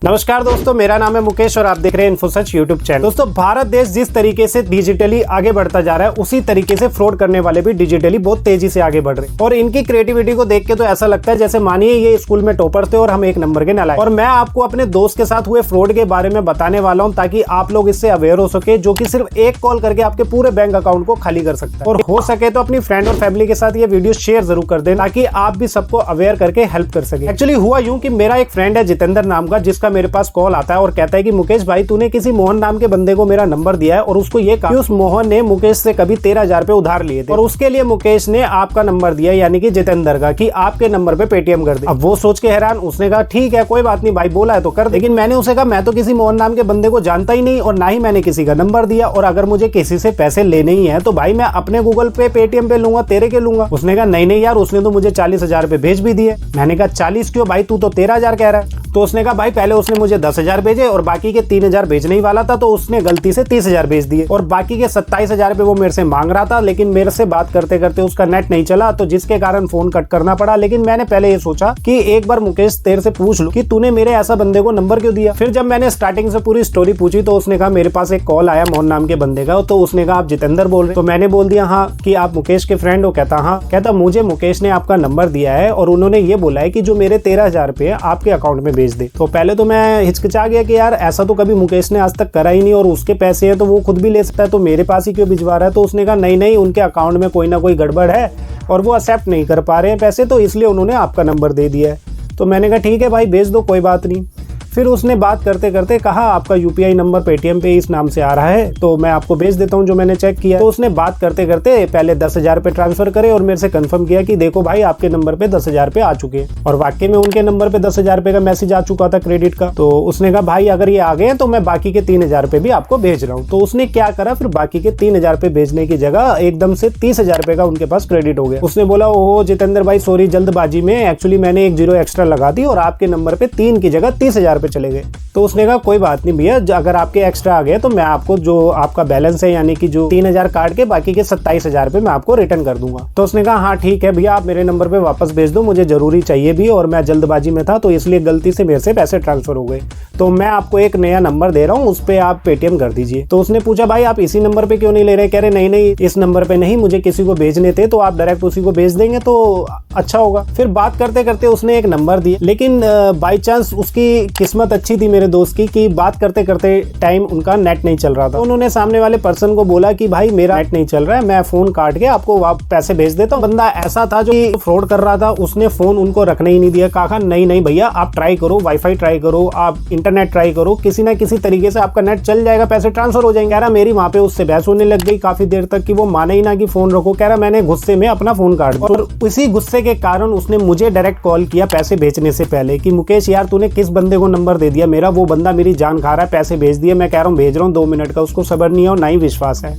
नमस्कार दोस्तों, मेरा नाम है मुकेश और आप देख रहे हैं इन्फोसर्च यूट्यूब चैनल। दोस्तों, भारत देश जिस तरीके से डिजिटली आगे बढ़ता जा रहा है उसी तरीके से फ्रॉड करने वाले भी डिजिटली बहुत तेजी से आगे बढ़ रहे हैं। और इनकी क्रिएटिविटी को देख के तो ऐसा लगता है जैसे मानिए ये स्कूल में टॉपर थे और हम एक नंबर के नालायक। और मैं आपको अपने दोस्त के साथ हुए फ्रॉड के बारे में बताने वाला हूँ ताकि आप लोग इससे अवेयर हो सके, जो कि सिर्फ एक कॉल करके आपके पूरे बैंक अकाउंट को खाली कर सकता है। और हो सके तो अपनी फ्रेंड और फैमिली के साथ ये वीडियो शेयर जरूर कर दें ताकि आप भी सबको अवेयर करके हेल्प कर सके। एक्चुअली हुआ यूं कि मेरा एक फ्रेंड है जितेंद्र नाम का, जिसका मेरे पास कॉल आता है और कहता है कि मुकेश भाई तूने किसी मोहन नाम के बंदे को मेरा नंबर दिया है और उसको ये कहा कि उस मोहन ने मुकेश से कभी 13,000 रुपए उधार लिए थे और उसके लिए मुकेश ने आपका नंबर दिया, यानी कि जितेंद्र का, कि आपके नंबर पे पेटीएम कर दे। अब वो सोच के हैरान, उसने कहा ठीक है कोई बात नहीं भाई, बोला है तो कर। लेकिन मैंने उसे कहा मैं तो किसी मोहन नाम के बंदे को जानता ही नहीं और ना ही मैंने किसी का नंबर दिया, और अगर मुझे किसी से पैसे लेने ही है तो भाई मैं अपने गूगल पे पेटीएम पे लूंगा, तेरे के लूंगा। उसने कहा नहीं यार, उसने तो मुझे 40,000 रुपए भेज भी दिए। मैंने कहा 40 क्यों भाई, तू तो 13,000 कह रहा है। तो उसने कहा भाई पहले उसने मुझे 10,000 भेजे और बाकी के 3,000 भेजने ही वाला था, तो उसने गलती से 30,000 भेज दिए और बाकी के 27,000 रुपए वो मेरे से मांग रहा था। लेकिन मेरे से बात करते करते उसका नेट नहीं चला, तो जिसके कारण फोन कट करना पड़ा। लेकिन मैंने पहले ये सोचा कि एक बार मुकेश तेरे से पूछ लूं कि तूने मेरे ऐसा बंदे को नंबर क्यों दिया। फिर जब मैंने स्टार्टिंग से पूरी स्टोरी पूछी तो उसने कहा मेरे पास एक कॉल आया मोहन नाम के बंदे का, तो उसने कहा आप जितेंद्र बोल रहे। तो मैंने बोल दिया हाँ, कि आप मुकेश के फ्रेंड हो। कहता हाँ। कहता मुझे मुकेश ने आपका नंबर दिया है और उन्होंने ये बोला है कि जो मेरे 13,000 रुपए आपके अकाउंट में भेज दे। तो पहले तो मैं हिचकिचा गया कि यार ऐसा तो कभी मुकेश ने आज तक करा ही नहीं, और उसके पैसे हैं तो वो खुद भी ले सकता है, तो मेरे पास ही क्यों भिजवा रहा है। तो उसने कहा नहीं उनके अकाउंट में कोई ना कोई गड़बड़ है और वो एक्सेप्ट नहीं कर पा रहे हैं पैसे, तो इसलिए उन्होंने आपका नंबर दे दिया है। तो मैंने कहा ठीक है भाई भेज दो, कोई बात नहीं। फिर उसने बात करते करते कहा आपका यूपीआई नंबर पेटीएम पे इस नाम से आ रहा है, तो मैं आपको भेज देता हूं जो मैंने चेक किया। तो उसने बात करते करते पहले 10,000 रुपए ट्रांसफर करे और मेरे से कंफर्म किया कि देखो भाई आपके नंबर पे 10,000 रुपए आ चुके हैं। और वाकई में उनके नंबर पे 10,000 रुपए का मैसेज आ चुका था क्रेडिट का। तो उसने कहा भाई अगर ये आ गए तो मैं बाकी के 3,000 रुपए भी आपको भेज रहा हूँ। तो उसने क्या करा, फिर बाकी के 3,000 रुपए भेजने की जगह एकदम से 30,000 रुपए का उनके पास क्रेडिट हो गया। उसने बोला ओहो जितेंद्र भाई सॉरी, जल्दबाजी में एक्चुअली मैंने एक 0 एक्स्ट्रा लगा दी और आपके नंबर पे 3 की जगह 30,000 रुपए चले गए। तो उसने कहा कोई बात नहीं भैया, अगर आपके एक्स्ट्रा आ गए तो मैं आपको जो आपका बैलेंस है यानी कि जो 3,000 काट के बाकी के 27,000 रुपए मैं आपको रिटर्न कर दूंगा। तो उसने कहा हाँ ठीक है भैया, आप मेरे नंबर पे वापस भेज दो, मुझे जरूरी चाहिए भी और मैं जल्दबाजी में था तो इसलिए गलती से मेरे से पैसे ट्रांसफर हो गए। तो मैं आपको एक नया नंबर दे रहा हूँ, उस पर आप पेटीएम कर दीजिए। तो उसने पूछा भाई आप इसी नंबर पे क्यों नहीं ले रहे। कह रहे नहीं इस नंबर पे नहीं, मुझे किसी को भेजने थे, तो आप डायरेक्ट उसी को भेज देंगे तो अच्छा होगा। फिर बात करते करते उसने एक नंबर दिया, लेकिन बाई चांस उसकी किस्मत अच्छी थी मेरे दोस्त की कि बात करते करते टाइम उनका नेट नहीं चल रहा था। तो उन्होंने सामने वाले पर्सन को बोला कि भाई मेरा नेट नहीं चल रहा है, मैं फोन काट के आपको पैसे भेज देता हूँ। बंदा ऐसा था जो फ्रॉड कर रहा था, उसने फोन उनको रखने ही नहीं दिया। कहा नहीं भैया आप ट्राई करो, वाईफाई ट्राई करो, आप इंटरनेट ट्राई करो, किसी ना किसी तरीके से आपका नेट चल जाएगा, पैसे ट्रांसफर हो जाएंगे। कह रहा मेरी वहां पे उससे बहस होने लग गई काफी देर तक कि वो माने ही ना कि फोन रखो। कह रहा मैंने गुस्से में अपना फोन काट दिया और उसी गुस्से के कारण उसने मुझे डायरेक्ट कॉल किया पैसे भेजने से पहले कि मुकेश यार तूने किस बंदे को नंबर दे दिया मेरा, वो बंदा मेरी जान खा रहा है, पैसे भेज दिए। मैं कह रहा हूँ भेज रहा हूँ 2 मिनट का, उसको सब्र नहीं है और ना ही विश्वास है।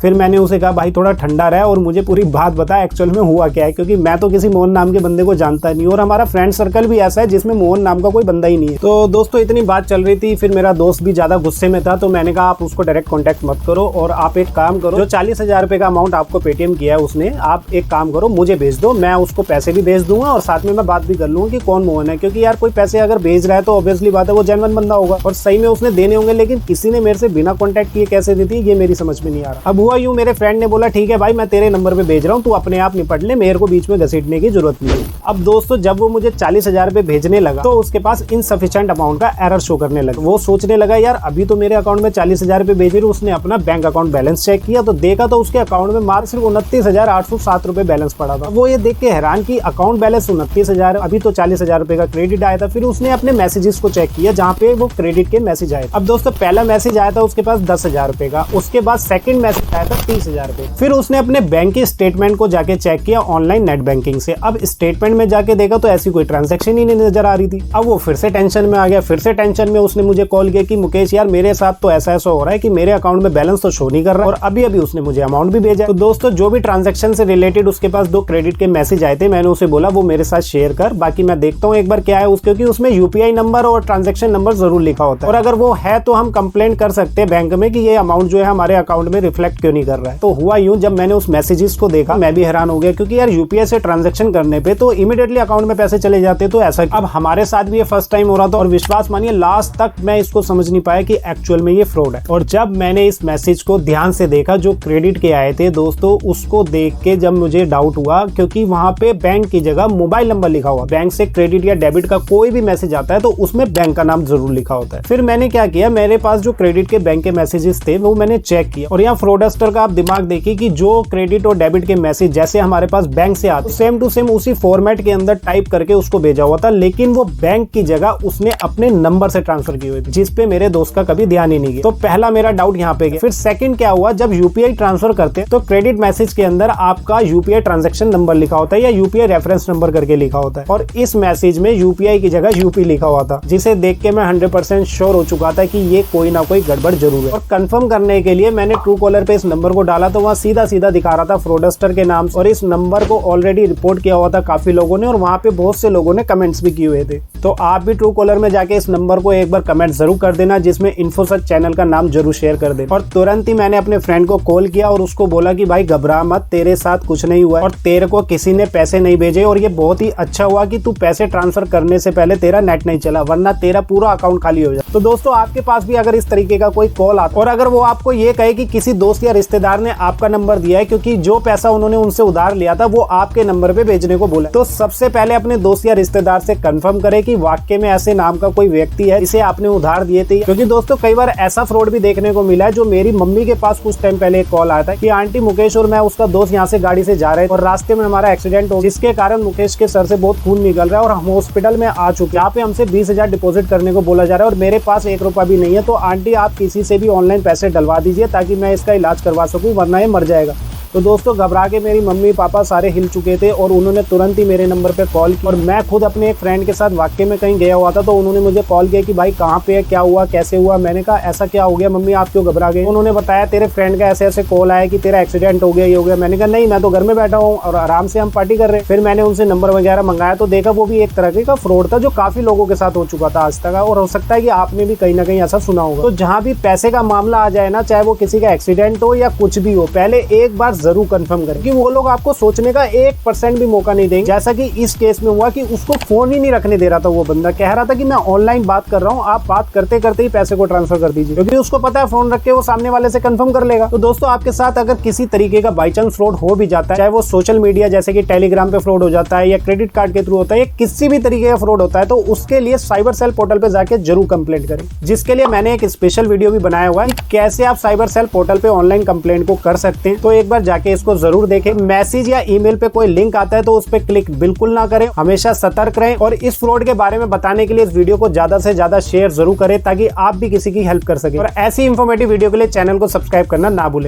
फिर मैंने उसे कहा भाई थोड़ा ठंडा रहा और मुझे पूरी बात बता एक्चुअल में हुआ क्या है, क्योंकि मैं तो किसी मोहन नाम के बंदे को जानता नहीं और हमारा फ्रेंड सर्कल भी ऐसा है जिसमें मोहन नाम का कोई बंदा ही नहीं है। तो दोस्तों इतनी बात चल रही थी, फिर मेरा दोस्त भी ज्यादा गुस्से में था, तो मैंने कहा आप उसको डायरेक्ट कॉन्टेक्ट मत करो और आप एक काम करो, जो 40,000 रुपए का अमाउंट आपको पेटीएम किया है उसने, आप एक काम करो मुझे भेज दो, मैं उसको पैसे भी भेज दूंगा और साथ में मैं बात भी कर लूंगा कि कौन मोहन है। क्योंकि यार कोई पैसे अगर भेज रहा है तो ऑब्वियसली बात है वो जेन्युइन बंदा होगा और सही में उसने देने होंगे, लेकिन किसी ने मेरे से बिना कॉन्टेक्ट किए कैसे दी थी ये मेरी समझ में नहीं आ रहा। अब हुआ यूं, मेरे फ्रेंड ने बोला ठीक है भाई मैं तेरे नंबर पे भेज रहा हूँ, तू अपने आप निपट ले, मेरे को बीच में घसीटने की जरूरत नहीं है। अब दोस्तों जब वो मुझे 40,000 रुपए भेजने लगा तो उसके पास इनसफिशिएंट अमाउंट का एरर शो करने लगा। वो सोचने लगा यार अभी तो मेरे अकाउंट में 40,000 रुपए भेजे, उसने अपना बैंक अकाउंट बैलेंस चेक किया तो देखा तो उसके अकाउंट में मात्र सिर्फ 29,807 रुपए बैलेंस पड़ा था। वो ये देख के हैरान की अकाउंट बैलेंस 29,000, अभी तो 40,000 रुपए का क्रेडिट आया था। फिर उसने अपने मैसेजेस को चेक किया जहाँ पे वो क्रेडिट के मैसेज आए। अब दोस्तों पहला मैसेज आया था उसके पास 10,000 रुपए का, उसके बाद सेकंड मैसेज आया था 30,000 रुपए। फिर उसने अपने बैंक के स्टेटमेंट को जाके चेक किया ऑनलाइन नेट बैंकिंग से। अब स्टेटमेंट में जाके देखा तो ऐसी कोई ट्रांजैक्शन ही नहीं नजर आ रही थी। अब वो फिर से टेंशन में आ गया, फिर से टेंशन में उसने मुझे कॉल किया कि मुकेश यार मेरे साथ तो ऐसा हो रहा है कि मेरे अकाउंट में बैलेंस तो शो नहीं कर रहा और अभी उसने मुझे अमाउंट भी भेजा। तो दोस्तों जो भी ट्रांजैक्शन से रिलेटेड उसके पास 2 क्रेडिट के मैसेज आए थे, मैंने उसे बोला वो मेरे साथ शेयर कर, बाकी मैं देखता हूँ एक बार क्या है उसके, क्योंकि उसमें यूपीआई नंबर और ट्रांजैक्शन नंबर जरूर लिखा होता है और अगर वो है तो हम कंप्लेंट कर सकते हैं बैंक में कि ये अमाउंट जो है हमारे अकाउंट में रिफ्लेक्ट क्यों क्यों नहीं कर रहा है। तो हुआ यूं, जब मैंने उस मैसेजेस को देखा मैं भी हैरान हो गया, क्योंकि यार यूपीआई से ट्रांजैक्शन करने पे तो इमीडिएटली अकाउंट में पैसे चले जाते, तो ऐसा अब हमारे साथ भी ये फर्स्ट टाइम हो रहा था। और विश्वास मानिए लास्ट तक मैं इसको समझ नहीं पाया कि एक्चुअल में ये फ्रॉड है। और जब मैंने इस मैसेज को ध्यान से देखा जो क्रेडिट के आए थे दोस्तों, उसको देख के जब मुझे डाउट हुआ, क्योंकि वहां पे बैंक की जगह मोबाइल नंबर लिखा हुआ। बैंक से क्रेडिट या डेबिट का कोई भी मैसेज आता है तो उसमें बैंक का नाम जरूर लिखा होता है। फिर मैंने क्या किया, मेरे पास जो क्रेडिट के बैंक के मैसेजेस थे वो मैंने चेक किया। और यहाँ फ्रॉडस्टर का आप दिमाग देखिए कि जो क्रेडिट और डेबिट के मैसेज जैसे हमारे पास बैंक से आते सेम टू सेम उसी फॉर्मेट के अंदर टाइप करके उसको भेजा हुआ था, लेकिन वो बैंक की जगह उसने अपने नंबर से ट्रांसफर किए हुए थे, जिस पे मेरे दोस्त का कभी ध्यान ही नहीं गया। तो पहला मेरा डाउट यहाँ पे गया। फिर सेकंड क्या हुआ, जब यूपीआई ट्रांसफर करते तो क्रेडिट मैसेज के अंदर आपका यूपीआई ट्रांजैक्शन नंबर लिखा होता है या यूपीआई रेफरेंस नंबर करके लिखा होता है, और इस मैसेज में यूपीआई की जगह यूपी लिखा हुआ था, जिसे देख के मैं 100% श्योर हो चुका था कि ये कोई ना कोई गड़बड़ जरूर है। और कंफर्म करने के लिए मैंने ट्रू कॉलर पे इस नंबर को डाला तो वहाँ सीधा सीधा दिखा रहा था फ्रॉडस्टर के नाम, और इस नंबर को ऑलरेडी रिपोर्ट किया हुआ था काफी लोगों ने, और वहाँ पे बहुत से लोगों ने कमेंट्स भी किए हुए थे। तो आप भी ट्रू कॉलर में जाके इस नंबर को एक बार कमेंट जरूर कर देना, जिसमें इन्फोसच चैनल का नाम जरूर शेयर कर देना। और तुरंत ही मैंने अपने फ्रेंड को कॉल किया और उसको बोला कि भाई घबरा मत, तेरे साथ कुछ नहीं हुआ और तेरे को किसी ने पैसे नहीं भेजे, और ये बहुत ही अच्छा हुआ कि तू पैसे ट्रांसफर करने से पहले तेरा नेट नहीं चला, वरना तेरा पूरा अकाउंट खाली हो जाए। तो दोस्तों आपके पास भी अगर इस तरीके का कोई कॉल आता और अगर वो आपको ये कहे कि किसी दोस्त या रिश्तेदार ने आपका नंबर दिया है क्योंकि जो पैसा उन्होंने उनसे उधार लिया था वो आपके नंबर पे भेजने को बोला, तो सबसे पहले अपने दोस्त या रिश्तेदार से कंफर्म करें कि वाकई में ऐसे नाम का कोई व्यक्ति है जिसे आपने उधार दिए थे। क्योंकि दोस्तों कई बार ऐसा फ्रॉड भी देखने को मिला है, जो मेरी मम्मी के पास कुछ टाइम पहले एक कॉल आया था कि आंटी मुकेश और मैं उसका दोस्त यहाँ से गाड़ी से जा रहे थे और रास्ते में हमारा एक्सीडेंट हो, जिसके कारण मुकेश के सर से बहुत खून निकल रहा है और हम हॉस्पिटल में आ चुके हैं। यहाँ पे हमसे 20,000 डिपॉजिट करने को बोला जा रहा है और मेरे पास 1 रुपया भी नहीं है, तो आंटी आप किसी से भी ऑनलाइन पैसे डलवा दीजिए ताकि मैं इसका इलाज करवा सकूं, वरना ये मर जाएगा। तो दोस्तों घबरा के मेरी मम्मी पापा सारे हिल चुके थे और उन्होंने तुरंत ही मेरे नंबर पे कॉल की। और मैं खुद अपने एक फ्रेंड के साथ वाकई में कहीं गया हुआ था, तो उन्होंने मुझे कॉल किया कि भाई कहाँ पे है, क्या हुआ, कैसे हुआ। मैंने कहा ऐसा क्या हो गया मम्मी, आप क्यों घबरा गए। उन्होंने बताया तेरे फ्रेंड का ऐसे ऐसे कॉल आया कि तेरा एक्सीडेंट हो गया, ये हो गया। मैंने कहा नहीं, मैं तो घर में बैठा हूँ और आराम से हम पार्टी कर रहे हैं। फिर मैंने उनसे नंबर वगैरह मंगाया तो देखा वो भी एक तरह का फ्रॉड था जो काफी लोगों के साथ हो चुका था आज तक, और हो सकता है कि आपने भी कहीं ना कहीं ऐसा सुना होगा। तो जहाँ भी पैसे का मामला आ जाए ना, चाहे वो किसी का एक्सीडेंट हो या कुछ भी हो, पहले एक बार जरूर कंफर्म करें कि वो लोग आपको सोचने का 1% भी मौका नहीं देंगे। जैसा कि इस केस में हुआ कि उसको फोन ही नहीं रखने दे रहा था, वो बंदा कह रहा था कि मैं ऑनलाइन बात कर रहा हूँ, आप बात करते करते ही पैसे को ट्रांसफर कर दीजिए, क्योंकि उसको पता है फोन रख के वो सामने वाले से कंफर्म कर लेगा। तो दोस्तों आपके साथ अगर किसी तरीके का बाई चांस फ्रॉड हो भी जाता है, चाहे वो सोशल मीडिया जैसे कि टेलीग्राम पे फ्रॉड हो जाता है या क्रेडिट कार्ड के थ्रू होता है या किसी भी तरीके का फ्रॉड होता है, तो उसके लिए साइबर सेल पोर्टल पे जाके जरूर कंप्लेंट करें, जिसके लिए मैंने एक स्पेशल वीडियो भी बनाया हुआ है कैसे आप साइबर सेल पोर्टल पे ऑनलाइन कंप्लेंट को कर सकते हैं। तो एक बार जाके इसको जरूर देखें। मैसेज या ईमेल पे कोई लिंक आता है तो उस पर क्लिक बिल्कुल ना करें, हमेशा सतर्क रहें। और इस फ्रॉड के बारे में बताने के लिए इस वीडियो को ज्यादा से ज्यादा शेयर जरूर करें ताकि आप भी किसी की हेल्प कर सकें। और ऐसी इंफॉर्मेटिव वीडियो के लिए चैनल को सब्सक्राइब करना ना भूलें।